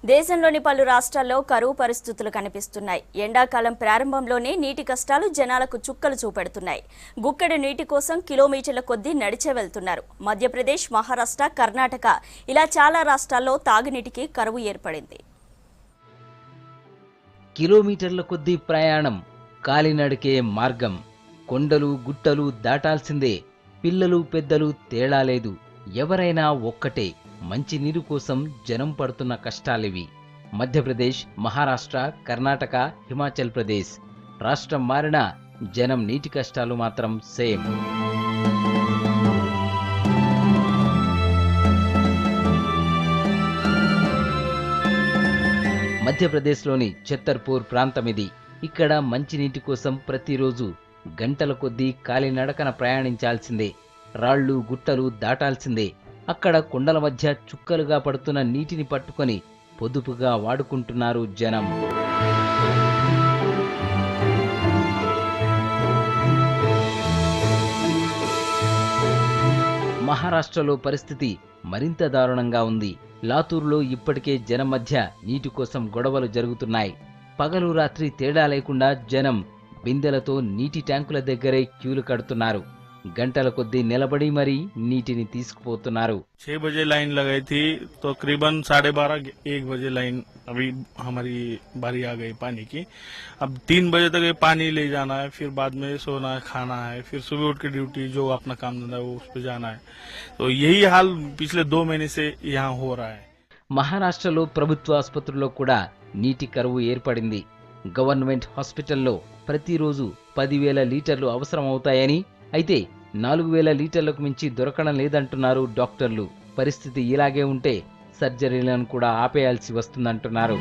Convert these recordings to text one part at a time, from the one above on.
దేశంలోని పలు రాష్ట్రాల్లో కరువు పరిస్థితులు కనిపిస్తున్నాయి. ఎండాకాలం ప్రారంభంలోనే నీటి కష్టాలు జనాలకు చుక్కలు చూపెడుతున్నాయి. గుక్కెడు నీటి కోసం కిలోమీటర్ల కొద్దీ నడిచే వెళ్తున్నారు. మధ్యప్రదేశ్, మహారాష్ట్ర, కర్ణాటక ఇలా చాలా రాష్ట్రాల్లో తాగునీటికి కరువు ఏర్పడింది. కిలోమీటర్ల కొద్దీ ప్రయాణం, కాలినడకే మార్గం, కొండలు గుట్టలు దాటాల్సిందే. పిల్లలు పెద్దలు తేడా లేదు, ఎవరైనా ఒక్కటే. మంచినీరు కోసం జనం పడుతున్న కష్టాలివి. మధ్యప్రదేశ్, మహారాష్ట్ర, కర్ణాటక, హిమాచల్ ప్రదేశ్ రాష్ట్రం మారినా జనం నీటి కష్టాలు మాత్రం సేమ్. మధ్యప్రదేశ్లోని ఛత్తర్పూర్ ప్రాంతమిది. ఇక్కడ మంచినీటి కోసం ప్రతిరోజు గంటల కొద్దీ కాలినడకన ప్రయాణించాల్సిందే. రాళ్లు గుట్టలు దాటాల్సిందే. అక్కడ కొండల మధ్య చుక్కలుగా పడుతున్న నీటిని పట్టుకొని పొదుపుగా వాడుకుంటున్నారు జనం. మహారాష్ట్రలో పరిస్థితి మరింత దారుణంగా ఉంది. లాతూర్లో ఇప్పటికే జనం మధ్య నీటి కోసం గొడవలు జరుగుతున్నాయి. పగలు రాత్రి తేడా లేకుండా జనం బిందెలతో నీటి ట్యాంకుల దగ్గరే క్యూలు కడుతున్నారు. గంటల కొద్దీ నిలబడి మరీ నీటిని తీసుకుపోతున్నారు. 6 बजे लाइन लगाई थी तो करीबन 12:30-1 बजे लाइन अभी हमारी बारी आ गई पानी की। अब 3 बजे तक ये पानी ले जाना है, फिर बाद में सोना है, खाना है, फिर सुबह उठ के ड्यूटी जो अपना काम धंधा है वो उस पर जाना है। तो यही हाल पिछले 2 महीने से यहाँ हो रहा है। మహారాష్ట్రలో ప్రభుత్వ ఆసుపత్రుల్లో కూడా నీటి కరువు ఏర్పడింది. గవర్నమెంట్ హాస్పిటల్లో ప్రతిరోజు 10,000 లీటర్లు అవసరమవుతాయని, అయితే 4,000 లీటర్లకు మించి దొరకడం లేదంటున్నారు డాక్టర్లు. పరిస్థితి ఇలాగే ఉంటే సర్జరీలను కూడా ఆపేయాల్సి వస్తుందంటున్నారు.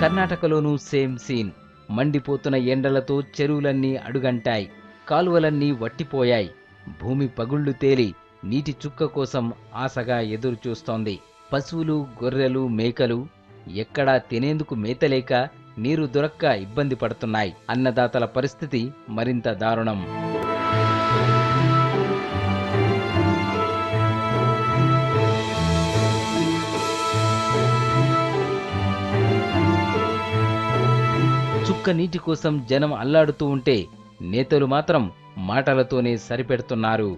కర్ణాటకలోనూ సేమ్ సీన్. మండిపోతున్న ఎండలతో చెరువులన్నీ అడుగంటాయి, కాలువలన్నీ వట్టిపోయాయి. భూమి పగుళ్లు తేలి నీటి చుక్క కోసం ఆశగా ఎదురు చూస్తోంది. పశువులు, గొర్రెలు, మేకలు ఎక్కడా తినేందుకు మేతలేక నీరు దొరక్క ఇబ్బంది పడుతున్నాయి. అన్నదాతల పరిస్థితి మరింత దారుణం. చుక్క నీటి కోసం జనం అల్లాడుతూ ఉంటే నేతలు మాత్రం మాటలతోనే సరిపెడుతున్నారు.